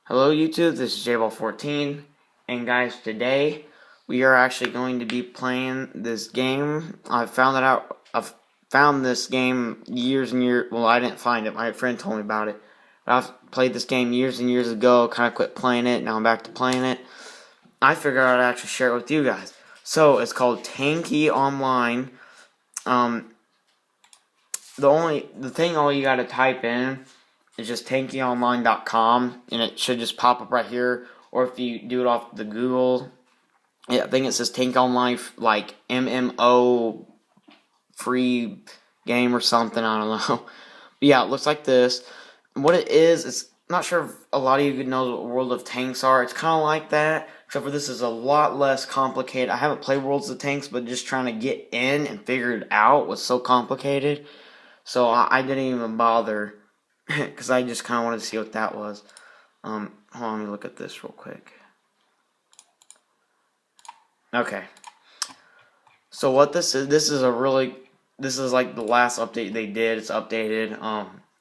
Hello YouTube, this is Marshfield14, and guys, today we are actually going to be playing this game. I've found this game years and years, well, I didn't find it, my friend told me about it, but I've played this game years and years ago, kind of quit playing it, now I'm back to playing it. I figured I'd actually share it with you guys. So, it's called Tanki Online. The thing all you gotta type in is just tankionline.com, and it should just pop up right here. Or if you do it off the Google, yeah, I think it says Tank Online, like MMO free game or something. I don't know. But yeah, it looks like this. And what it is, it's not sure if a lot of you know what World of Tanks are. It's kind of like that, except for this is a lot less complicated. I haven't played Worlds of Tanks, but just trying to get in and figure it out was so complicated. So I didn't even bother because I just kind of wanted to see what that was. Hold on, let me look at this real quick. Okay. So what this is like the last update they did. It's updated.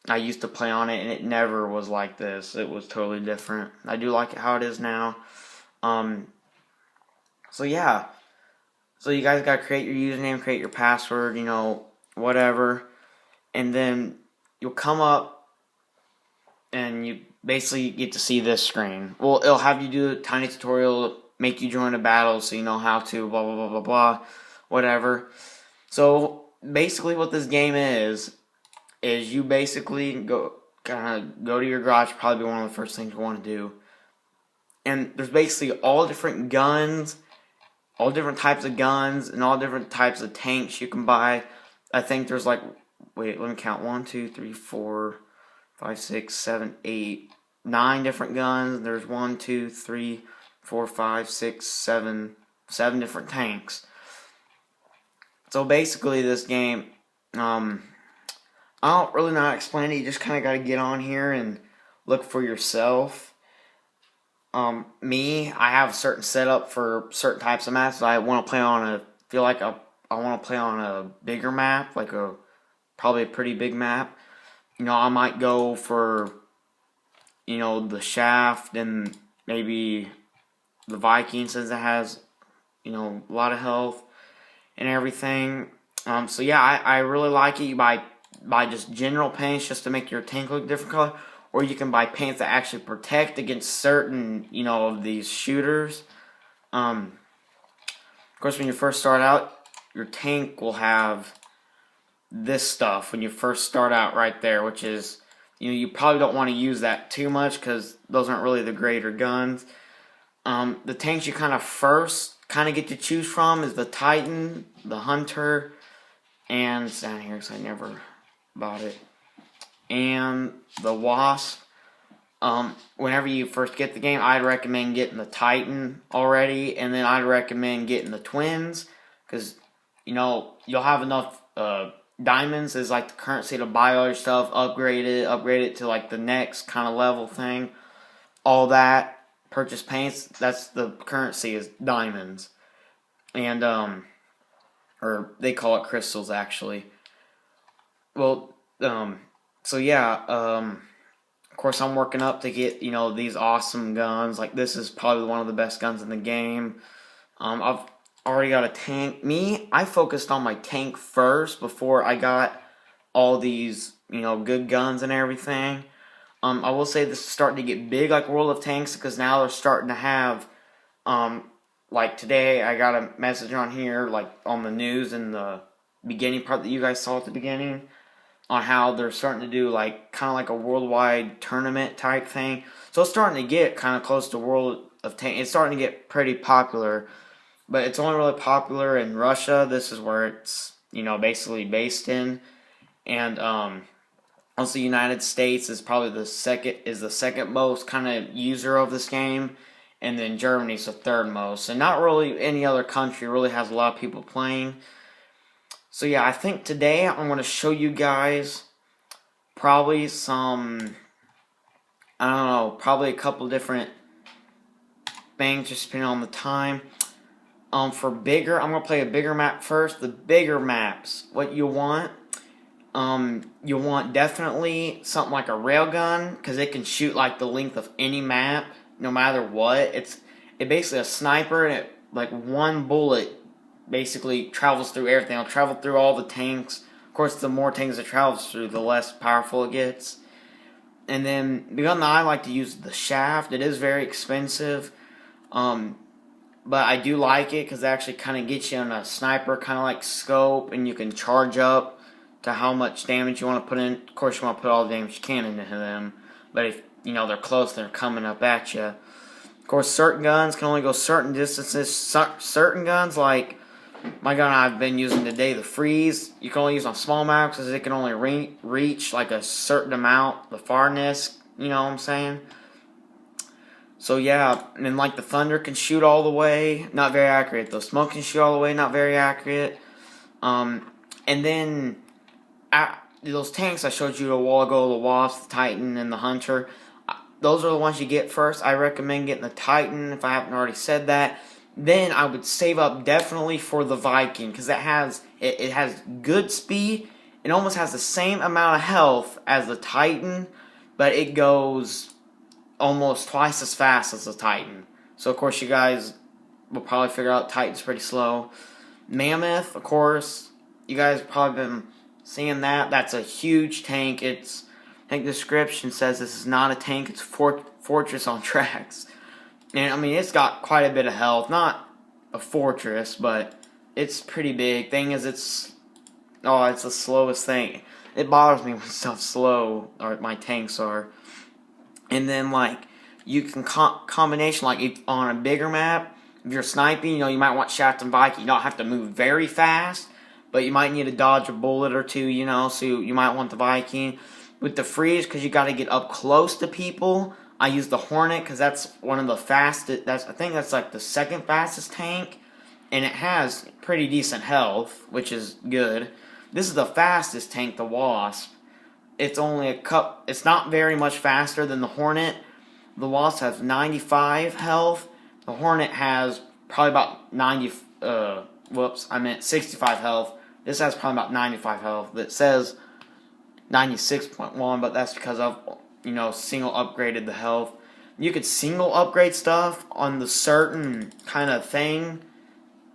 I used to play on it and it never was like this. It was totally different. I do like it how it is now. So yeah. So you guys gotta create your username, create your password, whatever. And then you'll come up and you basically get to see this screen. Well, it'll have you do a tiny tutorial, make you join a battle so you know how to, blah, blah, blah, blah, blah, whatever. So, basically what this game is you basically go to your garage, probably one of the first things you want to do. And there's basically all different guns, all different types of guns, and all different types of tanks you can buy. I think there's like, wait, let me count, 1, 2, 3, 4, 5, 6, 7, 8, 9 different guns. There's 1, 2, 3, 4, 5, 6, 7 different tanks. So basically this game, I don't really know how to explain it. You just kind of got to get on here and look for yourself. I have a certain setup for certain types of maps. I want to play on I want to play on a bigger map, like probably a pretty big map. I might go for, the Shaft and maybe the Viking, since it has, a lot of health and everything. So yeah, I really like it. You buy just general paints just to make your tank look different color, or you can buy paints that actually protect against certain, of these shooters. Of course, when you first start out, your tank will have this stuff when you first start out right there, which is, you probably don't want to use that too much because those aren't really the greater guns. The tanks you first get to choose from is the Titan, the Hunter, and it's down here because I never bought it, and the Wasp. Whenever you first get the game, I'd recommend getting the Titan already, and then I'd recommend getting the Twins because, you'll have enough diamonds is like the currency to buy all your stuff, upgrade it to like the next kind of level thing, all that. Purchase paints, that's the currency is diamonds, and or they call it crystals actually. Well, so yeah, of course I'm working up to get these awesome guns. Like this is probably one of the best guns in the game. I've already got a tank. I focused on my tank first before I got all these, good guns and everything. I will say this is starting to get big like World of Tanks because now they're starting to have, like today I got a message on here, like on the news in the beginning part that you guys saw at the beginning, on how they're starting to do kind of like a worldwide tournament type thing. So it's starting to get kind of close to World of Tanks. It's starting to get pretty popular. But it's only really popular in Russia. This is where it's, basically based in. And also United States is probably the second most kind of user of this game. And then Germany's the third most. And not really any other country really has a lot of people playing. So yeah, I think today I'm going to show you guys probably some, I don't know, probably a couple different things just depending on the time. For bigger, I'm going to play a bigger map first. The bigger maps, what you want You want definitely something like a railgun, because it can shoot like the length of any map, no matter what. It basically a sniper, and it like one bullet basically travels through everything. It'll travel through all the tanks. Of course, the more tanks it travels through, the less powerful it gets. And then the gun that I like to use is the shaft. It is very expensive, but I do like it because it actually kind of gets you on a sniper kind of like scope, and you can charge up to how much damage you want to put in. Of course, you want to put all the damage you can into them, but if they're close, they're coming up at you. Of course, certain guns can only go certain distances. Certain guns, like my gun I've been using today, the Freeze, you can only use on small maps because it can only reach like a certain amount, the farness, you know what I'm saying? So yeah, and then like the Thunder can shoot all the way, not very accurate. The Smoke can shoot all the way, not very accurate. And then those tanks I showed you a while ago, the Wasp, the Titan, and the Hunter, those are the ones you get first. I recommend getting the Titan if I haven't already said that. Then I would save up definitely for the Viking, because it has good speed. It almost has the same amount of health as the Titan, but it goes almost twice as fast as the Titan. So of course you guys will probably figure out Titan's pretty slow. Mammoth, of course, you guys have probably been seeing that. That's a huge tank. I think the description says this is not a tank, it's a fortress on tracks. And I mean, it's got quite a bit of health. Not a fortress, but it's pretty big. Thing is, it's the slowest thing. It bothers me when stuff's slow, or my tanks are. And then, like, you can combination, like, if on a bigger map, if you're sniping, you might want Shaft and Viking. You don't have to move very fast, but you might need to dodge a bullet or two, so you might want the Viking. With the Freeze, because you got to get up close to people, I use the Hornet because that's one of the fastest. I think that's like the second fastest tank, and it has pretty decent health, which is good. This is the fastest tank, the Wasp. It's only it's not very much faster than the Hornet. The Wasp has 95 health. The Hornet has probably about 65 health. This has probably about 95 health. It says 96.1, but that's because I've single upgraded the health. You could single upgrade stuff on the certain kind of thing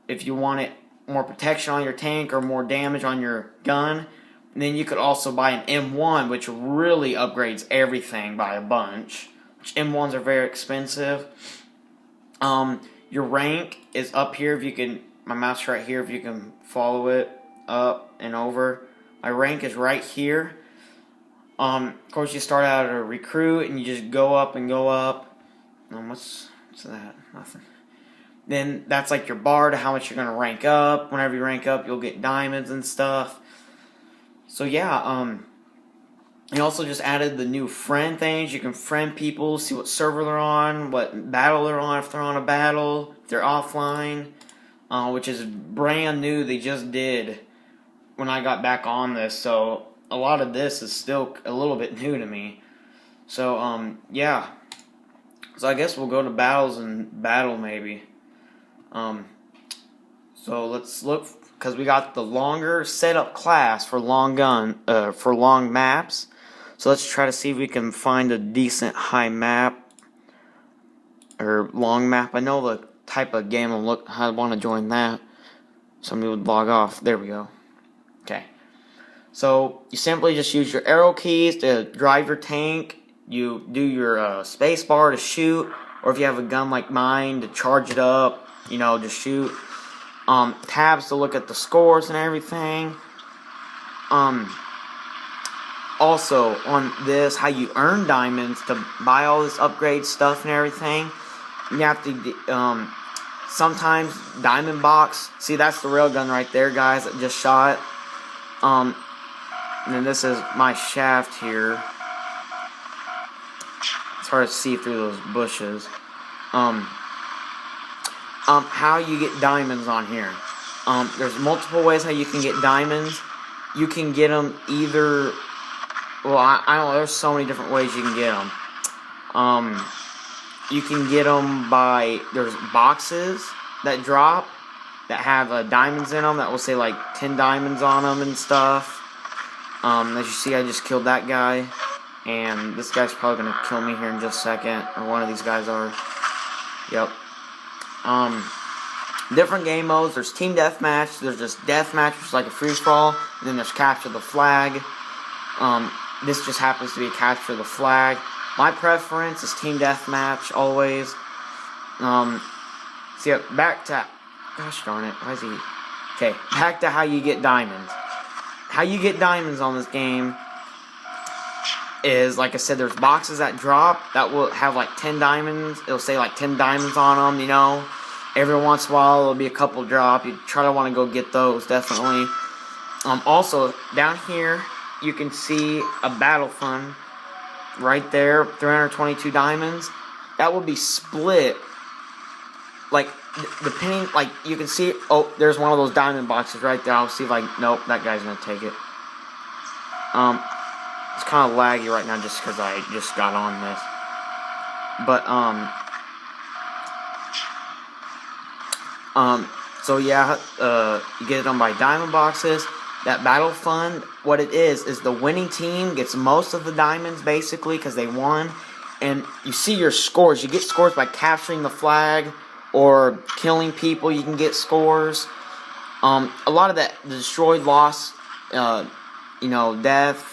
if you wanted more protection on your tank or more damage on your gun. And then you could also buy an M1, which really upgrades everything by a bunch. Which M1s are very expensive. Your rank is up here. If you can, my mouse right here. If you can follow it up and over, my rank is right here. Of course, you start out as a recruit, and you just go up and go up. What's that? Nothing. Then that's like your bar to how much you're going to rank up. Whenever you rank up, you'll get diamonds and stuff. So yeah, you also just added the new friend things. You can friend people, see what server they're on, what battle they're on, if they're on a battle, if they're offline, which is brand new. They just did when I got back on this, so a lot of this is still a little bit new to me. So, yeah. So I guess we'll go to battles and battle maybe. So let's look, because we got the longer setup class for long maps. So let's try to see if we can find a decent high map or long map. I know the type of game I want to join that. Somebody would log off. There we go. Okay. So you simply just use your arrow keys to drive your tank. You do your space bar to shoot, or if you have a gun like mine to charge it up, just shoot. Tabs to look at the scores and everything. Also on this, how you earn diamonds to buy all this upgrade stuff and everything. You have to sometimes diamond box. See, that's the railgun right there, guys, that just shot. And then this is my shaft here. It's hard to see through those bushes. How you get diamonds on here. There's multiple ways how you can get diamonds. You can get them either... Well, I don't know. There's so many different ways you can get them. You can get them by... There's boxes that drop that have diamonds in them that will say like 10 diamonds on them and stuff. As you see, I just killed that guy. And this guy's probably going to kill me here in just a second. Or one of these guys are. Yep. Different game modes. There's Team Deathmatch. There's just Deathmatch, which is like a free-for-all. And then there's Capture the Flag. This just happens to be Capture the Flag. My preference is Team Deathmatch, always. So yeah, back to... Gosh darn it, why is he... Okay, back to how you get diamonds. How you get diamonds on this game is, like I said, there's boxes that drop that will have like 10 diamonds. It'll say like 10 diamonds on them, you know. Every once in a while, there'll be a couple drop. You try to want to go get those, definitely. Also, down here, you can see a battle fund right there, 322 diamonds. That will be split, like, depending, like, you can see, oh, there's one of those diamond boxes right there. I'll see if nope, that guy's going to take it. It's kind of laggy right now just because I just got on this. But, so yeah, you get it done by diamond boxes. That battle fund, what it is the winning team gets most of the diamonds, basically, because they won. And you see your scores. You get scores by capturing the flag or killing people. You can get scores. A lot of that destroyed, lost, you know, death,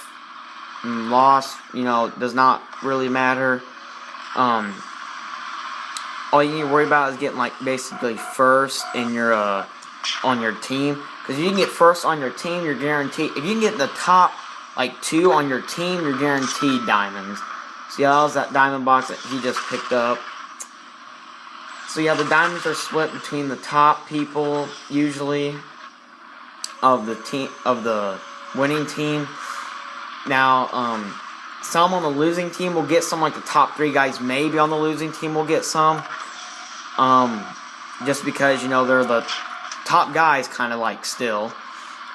and loss, you know, does not really matter. All you need to worry about is getting, like, basically first in your, on your team. Because if you can get first on your team, you're guaranteed. If you can get the top, like, 2 on your team, you're guaranteed diamonds. So yeah, that was that diamond box that he just picked up. So yeah, the diamonds are split between the top people, usually, of the team, of the winning team. Now, some on the losing team will get some, like the top 3 guys maybe on the losing team will get some. Just because, you know, they're the top guys, kind of like, still.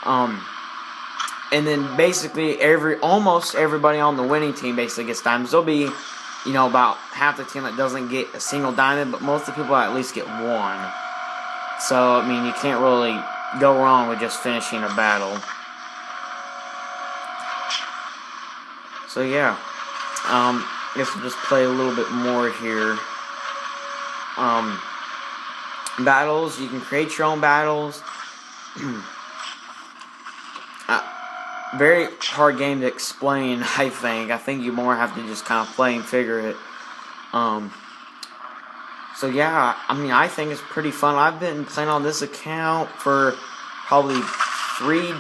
And then basically almost everybody on the winning team basically gets diamonds. There'll be, you know, about half the team that doesn't get a single diamond, but most of the people at least get 1. So, I mean, you can't really go wrong with just finishing a battle. So, yeah. I guess we'll just play a little bit more here. Battles, you can create your own battles. Very hard game to explain, I think. I think you more have to just kind of play and figure it. So yeah, I mean, I think it's pretty fun. I've been playing on this account for probably 3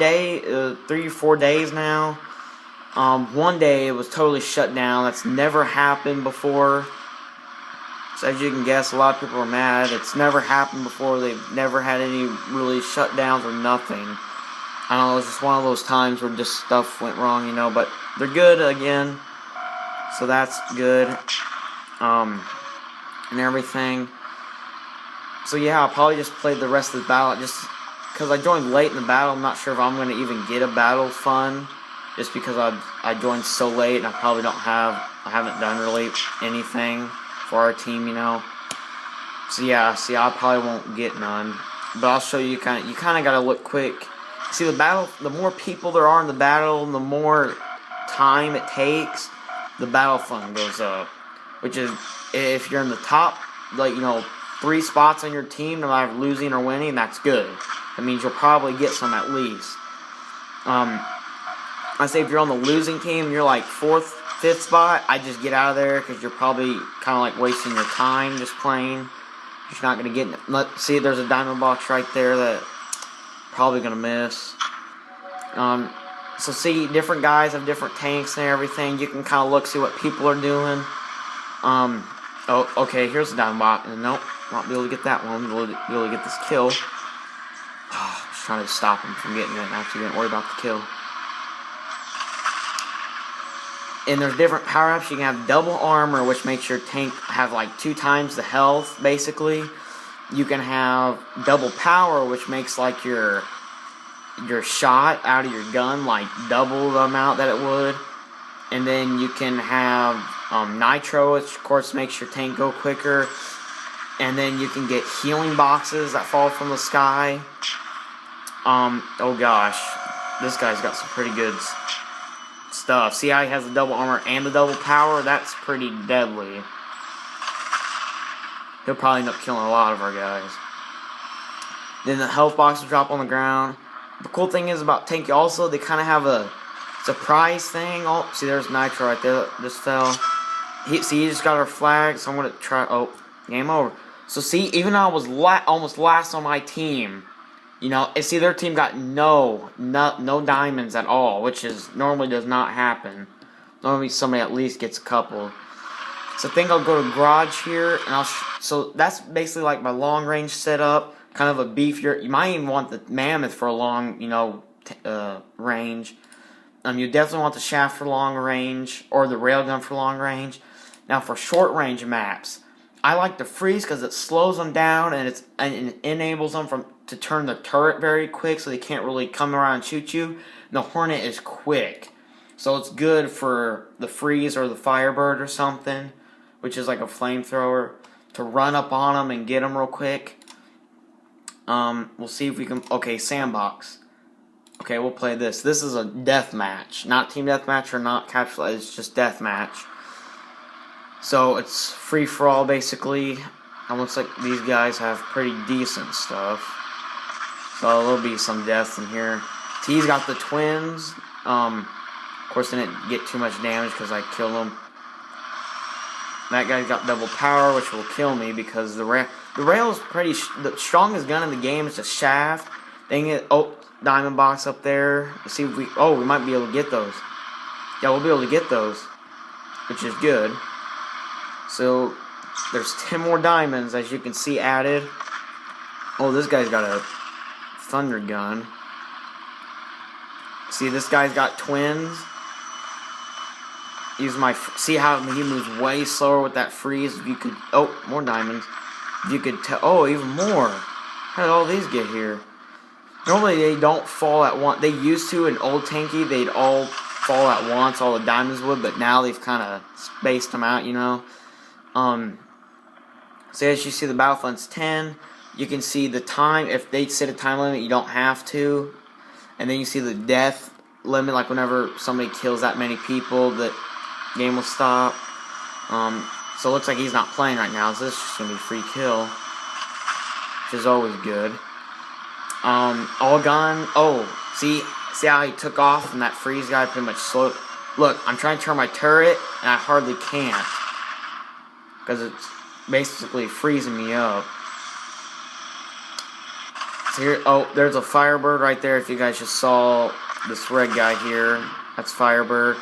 or 4 days now. One day it was totally shut down. That's never happened before. So as you can guess, a lot of people are mad. It's never happened before. They've never had any really shutdowns or nothing. I don't know, it's just one of those times where just stuff went wrong, you know, but they're good again. So that's good. And everything. So yeah, I'll probably just play the rest of the battle just because I joined late in the battle. I'm not sure if I'm going to even get a battle fun. Just because I joined so late and I probably I haven't done really anything for our team, you know. So yeah, see, I probably won't get none. But I'll show you, you kind of got to look quick. See, the battle, the more people there are in the battle, the more time it takes, the battle fund goes up. Which is, if you're in the top, like, you know, 3 spots on your team, no matter losing or winning, that's good. That means you'll probably get some at least. I say if you're on the losing team and you're like 4th, 5th spot, I just get out of there because you're probably kind of like wasting your time just playing. You're not going to get... See, there's a diamond box right there that probably going to miss. So see, different guys have different tanks and everything. You can kind of look, see what people are doing. Oh, okay, here's the diamond box. Nope, not be able to get that one. Be able to get this kill. Oh, just trying to stop him from getting it and actually didn't worry about the kill. And there's different power-ups. You can have double armor, which makes your tank have like 2 times the health, basically. You can have double power, which makes like your shot out of your gun like double the amount that it would. And then you can have nitro, which of course makes your tank go quicker. And then you can get healing boxes that fall from the sky. Oh gosh. this guy's got some pretty good stuff. See how he has the double armor and the double power? That's pretty deadly. He'll probably end up killing a lot of our guys. Then the health box will drop on the ground. The cool thing is about Tanki also, they kind of have a surprise thing. Oh, see, there's Nitro right there. Just fell. He just got our flag, so I'm going to try. Oh, game over. So see, even though I was almost last on my team, you know, see, their team got no diamonds at all, which is normally does not happen. Normally somebody at least gets a couple. So I think I'll go to garage here, and so that's basically like my long range setup, kind of a beefier. You might even want the mammoth for a long, you know, range. You definitely want the shaft for long range, or the railgun for long range. Now for short range maps, I like the freeze because it slows them down and it enables them to turn the turret very quick, so they can't really come around and shoot you. And the Hornet is quick, so it's good for the freeze or the Firebird or something, which is like a flamethrower, to run up on them and get them real quick. We'll see if we can. Okay, sandbox. Okay, we'll play this. This is a death match, not team deathmatch or not capture. It's just death match. So it's free for all basically. It looks like these guys have pretty decent stuff. So there'll be some deaths in here. T's got the twins. Of course, didn't get too much damage because I killed him. That guy's got double power, which will kill me because the rail is pretty. The strongest gun in the game is the shaft. Dang it! Oh, diamond box up there. Let's see if we. Oh, we might be able to get those. Yeah, we'll be able to get those, which is good. So there's 10 more diamonds, as you can see, added. Oh, this guy's got a thunder gun. See, this guy's got twins. See how he moves way slower with that freeze. If you could, oh, more diamonds. If you could tell, oh, even more. How did all these get here? Normally they don't fall at once. They used to in old Tanki, they'd all fall at once. All the diamonds would, but now they've kind of spaced them out, you know. So as you see, the battle fund's 10. You can see the time. If they set a time limit, you don't have to. And then you see the death limit, like whenever somebody kills that many people, that game will stop. So it looks like he's not playing right now, so this is just gonna be free kill, which is always good. All gone. Oh, see how he took off and that freeze guy pretty much slowed. Look, I'm trying to turn my turret and I hardly can't because it's basically freezing me up. So here, oh, there's a Firebird right there. If you guys just saw this red guy here, that's Firebird.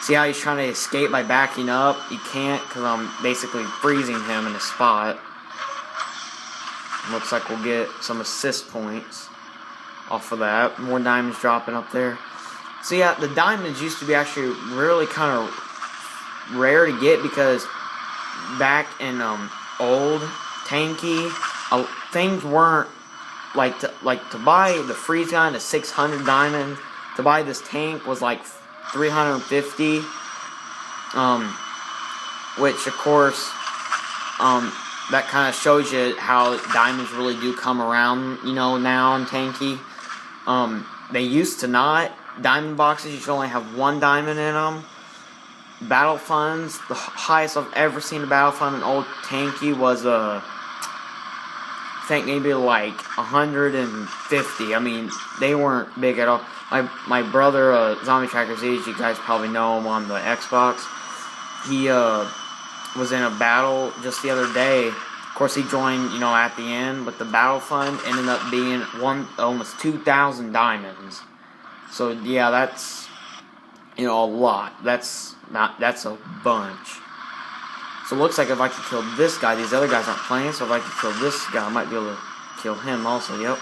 See how he's trying to escape by backing up? He can't because I'm basically freezing him in a spot. Looks like we'll get some assist points off of that. More diamonds dropping up there. So yeah, the diamonds used to be actually really kind of rare to get because back in old Tanki, things weren't like to buy the freeze gun at 600 diamonds. To buy this tank was like 350. Which of course, that kind of shows you how diamonds really do come around, you know, now in Tanki. They used to not. Diamond boxes used to only have 1 diamond in them. Battle funds, the highest I've ever seen a battle fund in old Tanki was, I think maybe like 150. I mean, they weren't big at all. My brother, Zombie Tracker Z, you guys probably know him on the Xbox. He, was in a battle just the other day. Of course, he joined, you know, at the end, but the battle fund ended up being almost 2,000 diamonds. So yeah, that's, you know, a lot. That's a bunch. So it looks like if I could kill this guy, these other guys aren't playing. So if I could kill this guy, I might be able to kill him also. Yep.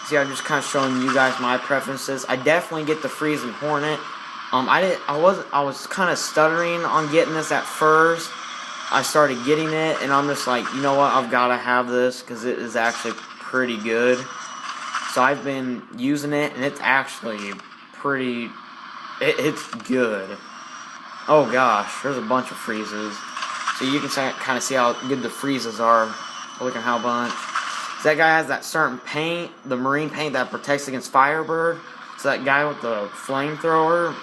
See, I'm just kind of showing you guys my preferences. I definitely get the freezing Hornet. I was kind of stuttering on getting this at first. I started getting it, and I'm just like, you know what, I've got to have this, because it is actually pretty good. So I've been using it, and it's actually pretty, it's good. Oh gosh, there's a bunch of freezes. So you can kind of see how good the freezes are. Look at how bunch. So that guy has that certain paint, the marine paint that protects against Firebird. So that guy with the flamethrower,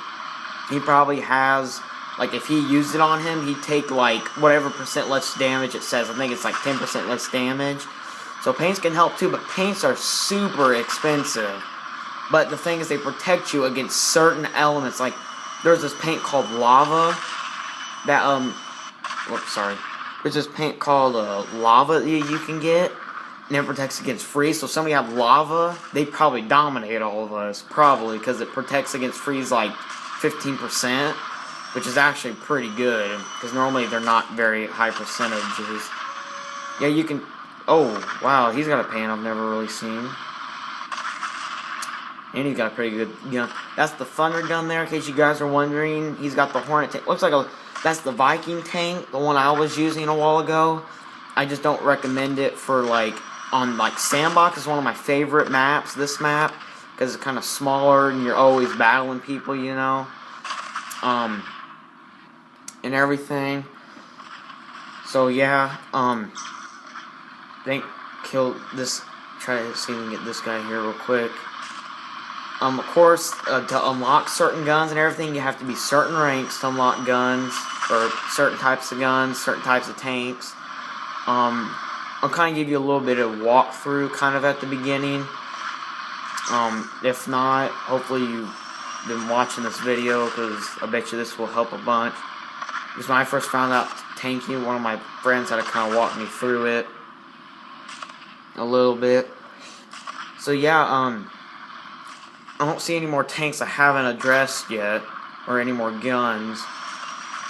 he probably has, like, if he used it on him, he'd take, like, whatever percent less damage it says. I think it's like 10% less damage. So paints can help too, but paints are super expensive. But the thing is, they protect you against certain elements. Like, there's this paint called lava that, whoops, sorry. There's this paint called lava that you can get, and it protects against freeze. So if somebody have lava, they probably dominate all of us, probably, because it protects against freeze like 15%, which is actually pretty good, because normally they're not very high percentages. Yeah, you can, oh, wow, he's got a paint I've never really seen. And he's got a pretty good gun. That's the Thunder gun there, in case you guys are wondering. He's got the Hornet tank. Looks like that's the Viking tank, the one I was using a while ago. I just don't recommend it for, like, on, like, Sandbox. It's one of my favorite maps, this map, because it's kind of smaller and you're always battling people, you know. And everything. So, yeah, I think kill this, try to see if we can get this guy here real quick. Of course, to unlock certain guns and everything, you have to be certain ranks to unlock guns, or certain types of guns, certain types of tanks. I'll kind of give you a little bit of walkthrough kind of at the beginning. If not, hopefully you've been watching this video, because I bet you this will help a bunch. Because when I first found out Tanki, one of my friends had to kind of walk me through it a little bit. So yeah, I don't see any more tanks I haven't addressed yet, or any more guns.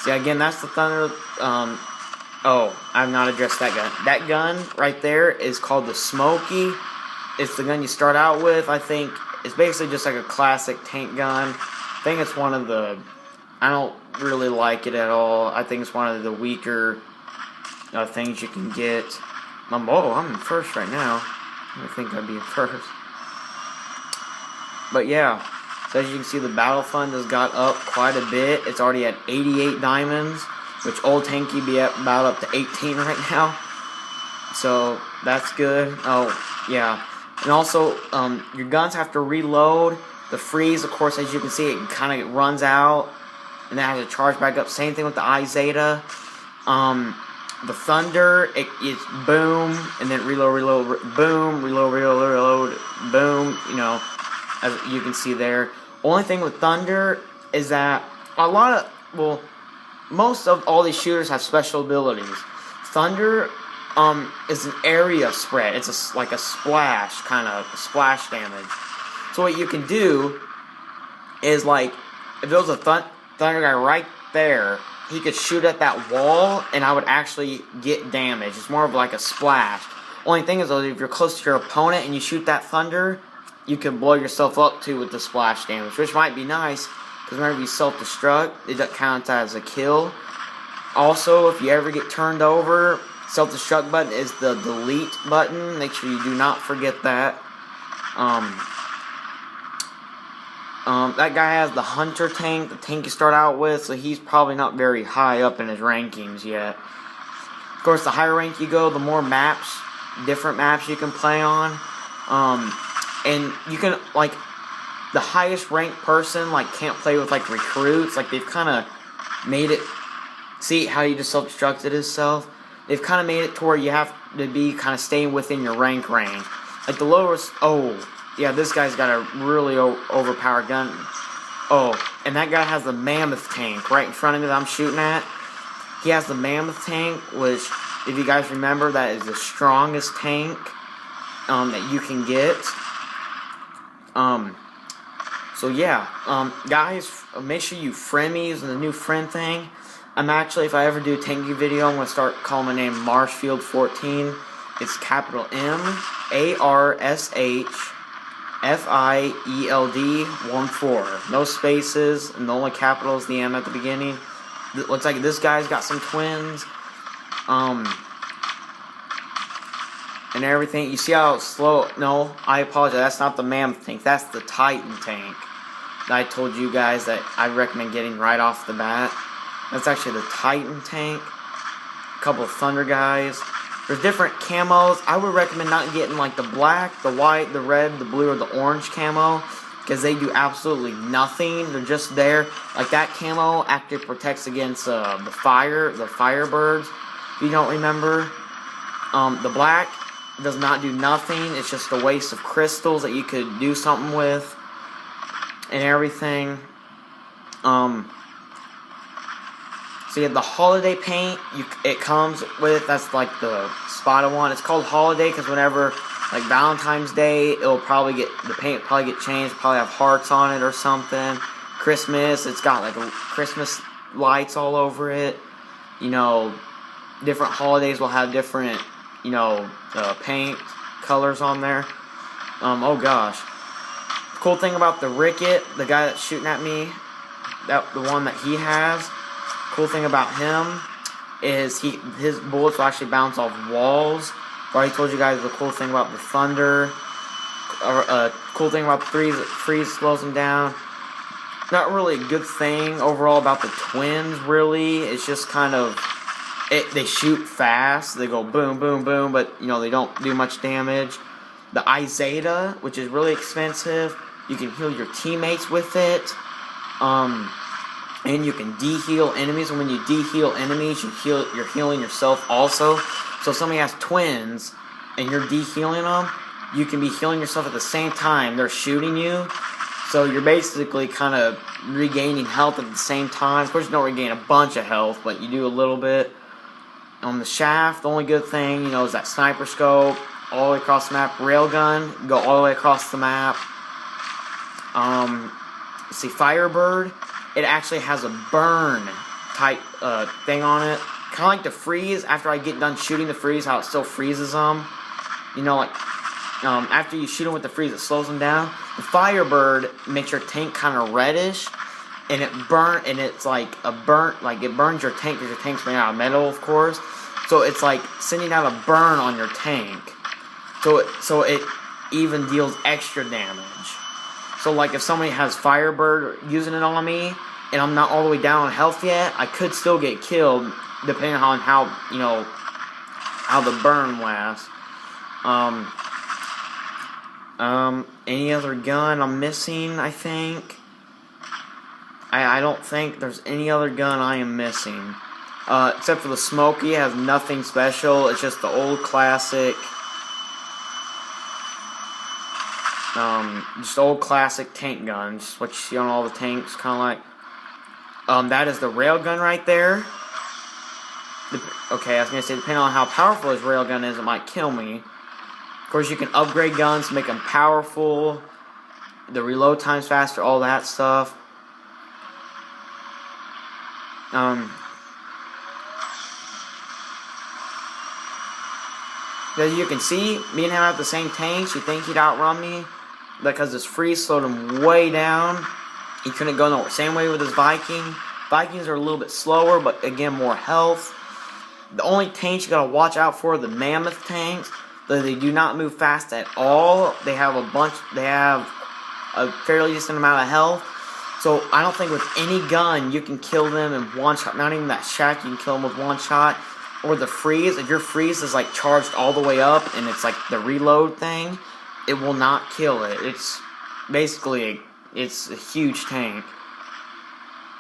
See, again, that's the Thunder, oh, I've not addressed that gun. That gun right there is called the Smokey. It's the gun you start out with. I think it's basically just like a classic tank gun. I think it's one of the, I don't really like it at all. I think it's one of the weaker things you can get. Oh, I'm in first right now. I think I'd be in first. But yeah, so as you can see, the Battle Fund has got up quite a bit. It's already at 88 diamonds, which old Tanky be at about up to 18 right now. So that's good. Oh, yeah. And also, your guns have to reload. The freeze, of course, as you can see, it kind of runs out, and then has to charge back up. Same thing with the IZeta. The Thunder, it's boom, and then reload, boom, reload, boom, you know, as you can see there. Only thing with Thunder is that most of all these shooters have special abilities. Thunder is an area spread. It's like a splash, kind of splash damage. So what you can do is, like, if there was a Thunder guy right there, he could shoot at that wall, and I would actually get damage. It's more of like a splash. Only thing is, though, if you're close to your opponent and you shoot that Thunder, you can blow yourself up too with the splash damage, which might be nice, because whenever you self-destruct, it counts as a kill. Also, if you ever get turned over, self-destruct button is the delete button. Make sure you do not forget that. That guy has the Hunter tank, the tank you start out with, so he's probably not very high up in his rankings yet. Of course, the higher rank you go, the more maps, different maps you can play on. And you can, like, the highest ranked person, like, can't play with, like, recruits. Like, they've kind of made it, see how he just self-destructed himself? They've kind of made it to where you have to be kind of staying within your rank range. Like, the lowest, oh, yeah, this guy's got a really overpowered gun. Oh, and that guy has the Mammoth tank right in front of me that I'm shooting at. He has the Mammoth tank, which, if you guys remember, that is the strongest tank that you can get. So yeah, guys, make sure you friend me using the new friend thing. I'm actually, if I ever do a Tanky video, I'm going to start calling my name Marshfield14. It's capital MARSHFIELD14. No spaces, and the only capital is the M at the beginning. It looks like this guy's got some twins. And everything. You see how slow? No, I apologize. That's not the Mammoth tank. That's the Titan tank that I told you guys that I recommend getting right off the bat. That's actually the Titan tank. A couple of Thunder guys. There's different camos. I would recommend not getting like the black, the white, the red, the blue, or the orange camo, because they do absolutely nothing. They're just there. Like that camo actually protects against the firebirds. If you don't remember, the black does not do nothing. It's just a waste of crystals that you could do something with and everything. So you have the holiday paint. It comes with, that's like the spotted one. It's called holiday because whenever, like Valentine's Day, it'll probably get, the paint will probably get changed. Probably have hearts on it or something. Christmas, it's got like Christmas lights all over it. You know, different holidays will have different, you know, paint colors on there. Oh gosh. The cool thing about the Ricket, the guy that's shooting at me, the one that he has, cool thing about him is his bullets will actually bounce off walls. I already told you guys the cool thing about the thunder. Cool thing about the freeze slows them down. Not really a good thing overall about the twins, really. It's just kind of, they shoot fast. They go boom, boom, boom, but you know they don't do much damage. The Izeta, which is really expensive, you can heal your teammates with it. And you can de-heal enemies, and when you de-heal enemies, you're healing yourself also. So if somebody has twins, and you're de-healing them, you can be healing yourself at the same time they're shooting you. So you're basically kind of regaining health at the same time. Of course, you don't regain a bunch of health, but you do a little bit. On the Shaft, the only good thing, you know, is that sniper scope, all the way across the map. Railgun, go all the way across the map. See, Firebird, it actually has a burn type thing on it. Kind of like the freeze. After I get done shooting the freeze, how it still freezes them. You know, like after you shoot them with the freeze, it slows them down. The Firebird makes your tank kind of reddish, and it's like a burnt, like it burns your tank because your tank's made out of metal, of course. So it's like sending out a burn on your tank. So it even deals extra damage. So like if somebody has Firebird using it on me, and I'm not all the way down on health yet, I could still get killed, depending on how, you know, how the burn lasts. Any other gun I'm missing, I think? I don't think there's any other gun I am missing. Except for the Smokey, it has nothing special. It's just the old classic, just old classic tank gun. Just what you see on all the tanks, kind of like. That is the railgun right there. Okay, I was gonna say, depending on how powerful his railgun is, it might kill me. Of course, you can upgrade guns to make them powerful. The reload time's faster, all that stuff. As you can see, me and him have the same tanks. You think he'd outrun me? Because this freeze slowed him way down. He couldn't go nowhere. Same way with his Viking. Vikings are a little bit slower, but again, more health. The only tanks you gotta watch out for are the mammoth tanks. They do not move fast at all. They have a fairly decent amount of health. So I don't think with any gun you can kill them in one shot. Not even that shack, you can kill them with one shot. Or the freeze, if your freeze is like charged all the way up and it's like the reload thing, it will not kill it. It's basically it's a huge tank.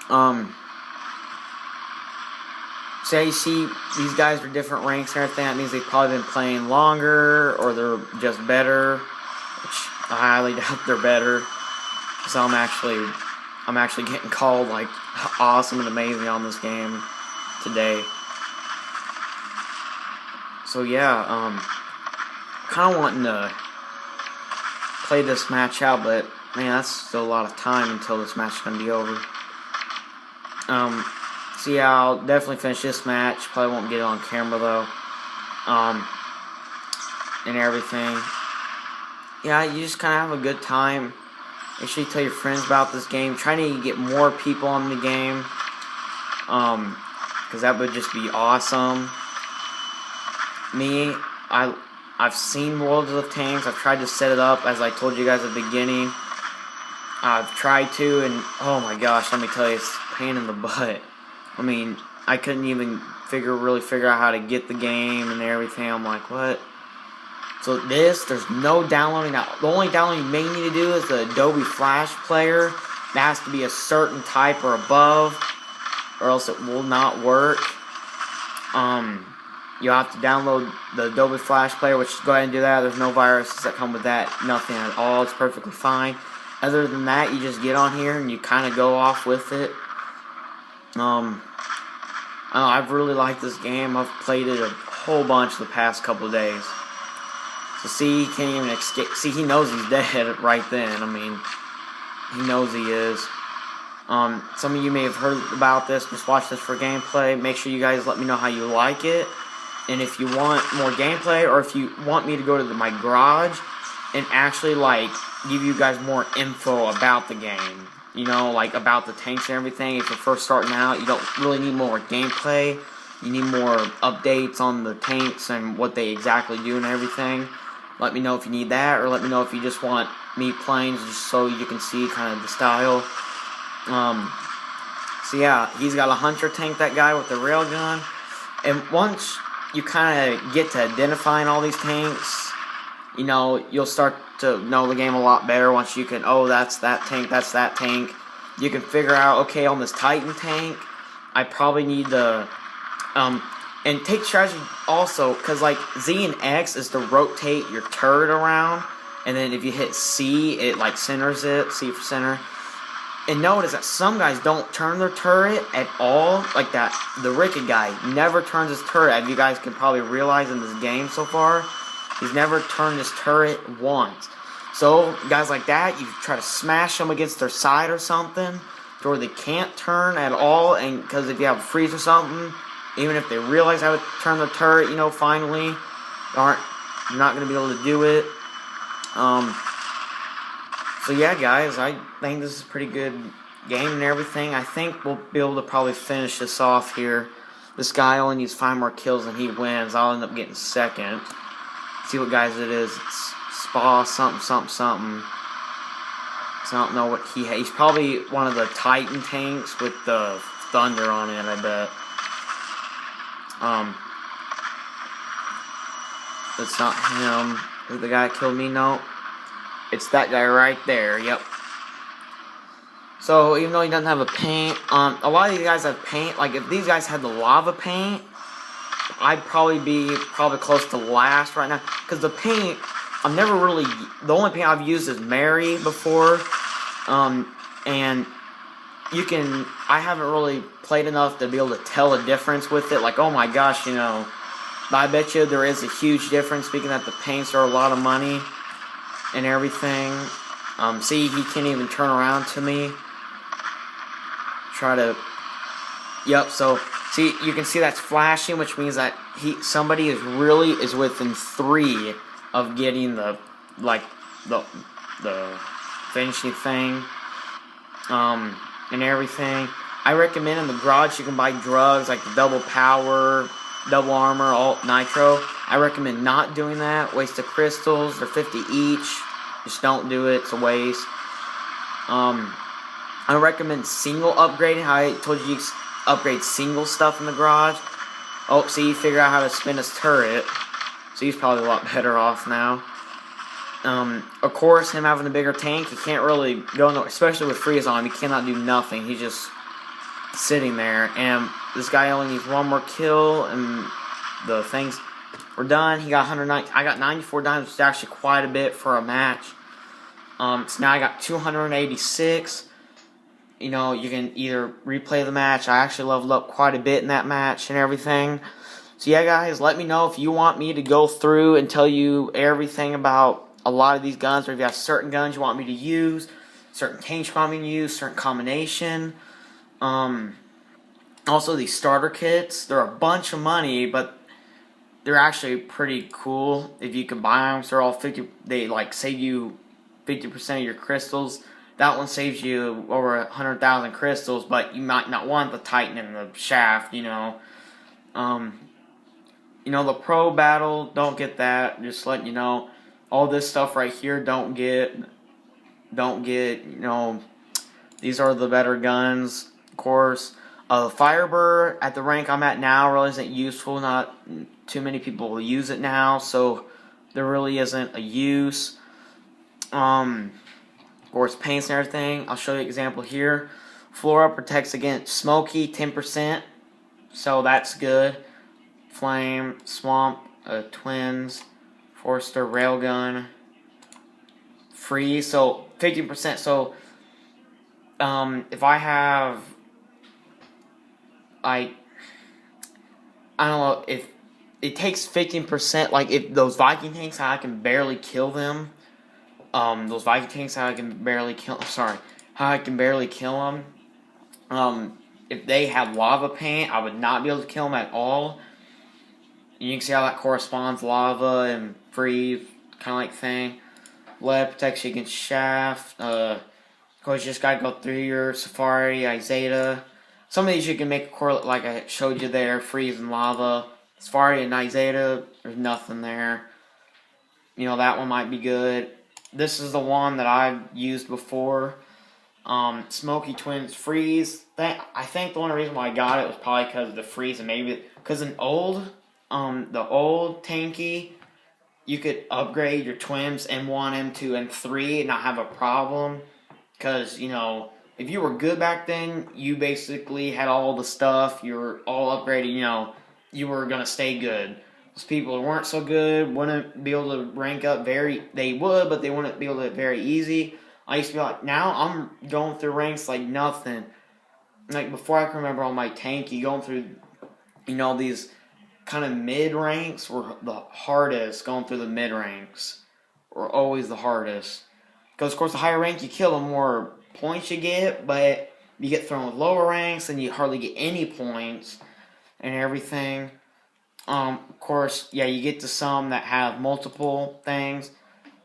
So you see, these guys are different ranks and everything. That means they've probably been playing longer, or they're just better. Which I highly doubt they're better. So I'm actually getting called like awesome and amazing on this game today. So yeah, kind of wanting to play this match out, but man, that's still a lot of time until this match is gonna be over. So yeah, I'll definitely finish this match. Probably won't get it on camera though. And everything. Yeah, you just kind of have a good time. Make sure you tell your friends about this game. Try to get more people on the game. Because that would just be awesome. Me, I've seen Worlds of Tanks. I've tried to set it up as I told you guys at the beginning. I've tried to, and oh my gosh, let me tell you, it's a pain in the butt. I mean, I couldn't even really figure out how to get the game and everything. I'm like, what? So there's no downloading. Now, the only download you may need to do is the Adobe Flash Player. That has to be a certain type or above, or else it will not work. You have to download the Adobe Flash Player, which go ahead and do that. There's no viruses that come with that. Nothing at all. It's perfectly fine. Other than that, you just get on here and you kind of go off with it. I've really liked this game. I've played it a whole bunch the past couple of days. So see, he can't even escape. See, he knows he's dead right then. I mean, he knows he is. Some of you may have heard about this. Just watch this for gameplay. Make sure you guys let me know how you like it. And if you want more gameplay, or if you want me to go to my garage and actually, like, give you guys more info about the game. You know, like, about the tanks and everything. If you're first starting out, you don't really need more gameplay. You need more updates on the tanks and what they exactly do and everything. Let me know if you need that, or let me know if you just want me playing just so you can see kind of the style. So yeah, he's got a hunter tank, that guy with the railgun. And once you kind of get to identifying all these tanks, you know, you'll start to know the game a lot better once you can, oh, that's that tank, that's that tank. You can figure out, okay, on this Titan tank, I probably need the, and take strategy also, because like Z and X is to rotate your turret around, and then if you hit C, it like centers it, C for center. And notice that some guys don't turn their turret at all, like that, the Ricket guy never turns his turret, as you guys can probably realize in this game so far. He's never turned his turret once. So, guys like that, you try to smash them against their side or something, to where they can't turn at all, and because if you have a freeze or something, even if they realize how to turn their turret, you know, finally, you're not going to be able to do it. So yeah, guys, I think this is a pretty good game and everything. I think we'll be able to probably finish this off here. This guy only needs 5 more kills and he wins. I'll end up getting second. See what guys it is. It's Spa something something something. So I don't know what he's probably one of the Titan tanks with the thunder on it, I bet. It's not him. Is the guy that killed me? No. It's that guy right there, yep. So, even though he doesn't have a paint, a lot of these guys have paint. Like, if these guys had the lava paint, I'd probably be close to last right now. Because the paint, I've never really, the only paint I've used is Mary before. And you can, I haven't really played enough to be able to tell a difference with it. Like, oh my gosh, you know, I bet you there is a huge difference, speaking that the paints are a lot of money and everything. See, he can't even turn around to me. Try to, yep, so, see, you can see that's flashing, which means that somebody is within 3 of getting the finishing thing, and everything. I recommend in the garage you can buy drugs like the double power, double armor, alt nitro. I recommend not doing that. Waste of crystals. They're 50 each. Just don't do it. It's a waste. I recommend single upgrading. How I told you upgrade single stuff in the garage. Oh, see, figure out how to spin his turret. So he's probably a lot better off now. Of course, him having a bigger tank, he can't really go nowhere, especially with freeze on him. He cannot do nothing. He's just sitting there. And this guy only needs 1 more kill, and the things were done. He got 190. I got 94 diamonds, which is actually quite a bit for a match. So now I got 286. You know, you can either replay the match. I actually leveled up quite a bit in that match and everything. So yeah, guys, let me know if you want me to go through and tell you everything about a lot of these guns, or if you have certain guns you want me to use, certain tanks you want me to use, certain combination. Also, these starter kits, they're a bunch of money, but they're actually pretty cool if you can buy them. So they're all 50. They like save you 50% of your crystals. That one saves you over 100,000 crystals, but you might not want the Titan in the shaft, you know. You know, the pro battle, don't get that. Just letting you know. All this stuff right here, don't get, you know, these are the better guns, of course. Firebird at the rank I'm at now really isn't useful. Not too many people will use it now, so there really isn't a use. Of course, paints and everything. I'll show you an example here. Flora protects against smoky, 10%, so that's good. Flame, swamp, twins, Forester, railgun, freeze, so 50%. So if I have, I don't know, if it takes 15%, like if those Viking tanks, how I can barely kill them. Those Viking tanks, how I can barely kill them. If they have lava paint, I would not be able to kill them at all. You can see how that corresponds, lava and freeze, kind of like thing. Lead protects you against shaft. Of course, you just gotta go through your Safari, Izeta. Some of these you can make a correlate, like I showed you there, freeze and lava. Safari and Izeta, there's nothing there. You know, that one might be good. This is the one that I've used before. Smoky Twins freeze. I think the only reason why I got it was probably because of the freeze, and maybe because the old Tanki, you could upgrade your twins M1, M2, and 3 and not have a problem. Because, you know, if you were good back then, you basically had all the stuff, you were all upgraded, you know, you were going to stay good. Those people who weren't so good wouldn't be able to rank up they would, but they wouldn't be able to very easy. I used to be like, now I'm going through ranks like nothing. Like, before I can remember on my Tanky, going through, you know, these kind of mid-ranks were the hardest. Going through the mid-ranks were always the hardest. Because, of course, the higher rank you kill, the more points you get, but you get thrown with lower ranks, and you hardly get any points and everything. Of course, yeah, you get to some that have multiple things.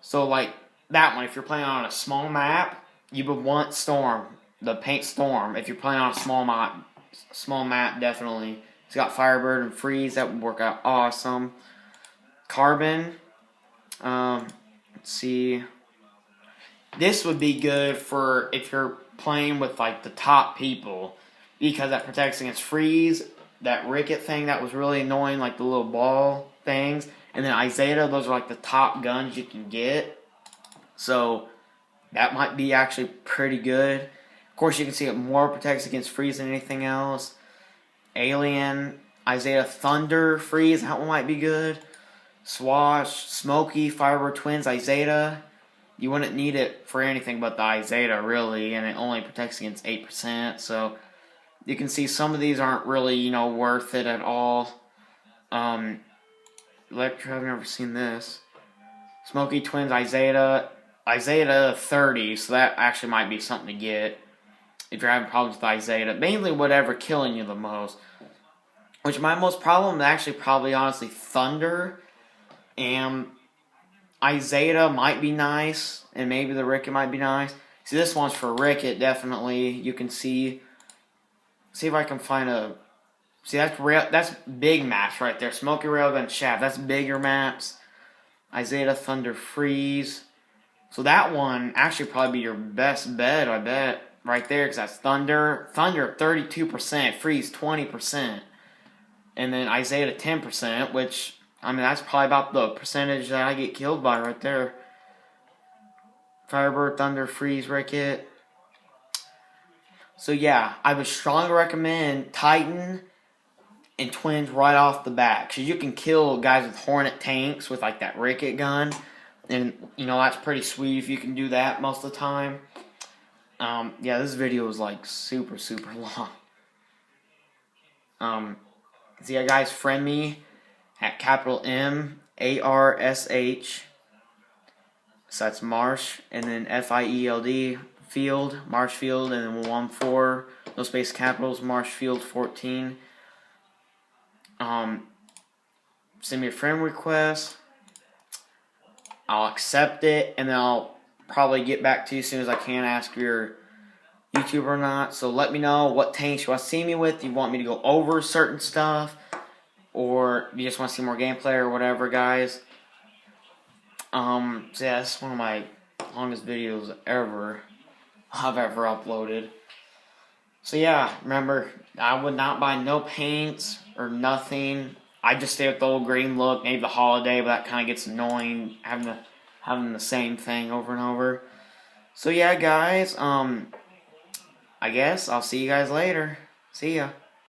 So, like, that one, if you're playing on a small map, you would want Storm, the paint Storm. If you're playing on a small map, definitely. It's got Firebird and Freeze, that would work out awesome. Carbon, let's see. This would be good for if you're playing with, like, the top people, because that protects against freeze, that ricket thing that was really annoying, like the little ball things, and then Izeta, those are like the top guns you can get. So that might be actually pretty good. Of course, you can see it more protects against freeze than anything else. Alien, Izeta, Thunder, freeze, that one might be good. Swash, Smoky, Firebird Twins, Izeta. You wouldn't need it for anything but the Izeta, really, and it only protects against 8%, so you can see some of these aren't really, you know, worth it at all. Electro, I've never seen this. Smoky Twins, Izeta 30, so that actually might be something to get if you're having problems with Izeta. Mainly whatever killing you the most. Which my most problem is actually probably, honestly, Thunder. And Izeta might be nice, and maybe the Ricket might be nice. See, this one's for Ricket, definitely. You can see if I can find a... See, that's big maps right there. Smoky Railgun Shaft, that's bigger maps. Izeta, Thunder, Freeze. So that one actually probably be your best bet, I bet. Right there, because that's Thunder. Thunder, 32%. Freeze, 20%. And then Izeta, 10%, which... I mean, that's probably about the percentage that I get killed by right there. Firebird, Thunder, Freeze, Ricket. So, yeah, I would strongly recommend Titan and Twins right off the bat. Because you can kill guys with Hornet tanks with, like, that Ricket gun. And, you know, that's pretty sweet if you can do that most of the time. Yeah, this video is, like, super, super long. So, yeah, guys, friend me at capital M-A-R-S-H. So that's Marsh, and then F-I-E-L-D, Field, Marshfield, and then 1-4, no space capitals, Marshfield14. Send me a friend request. I'll accept it, and then I'll probably get back to you as soon as I can, ask if you're YouTube or not. So let me know what tanks you want to see me with. Do you want me to go over certain stuff? Or you just want to see more gameplay or whatever, guys. So yeah, this is one of my longest videos I've ever uploaded. So yeah, remember, I would not buy no paints or nothing. I just stay with the old green look, maybe the holiday, but that kind of gets annoying having the same thing over and over. So yeah, guys, I guess I'll see you guys later. See ya.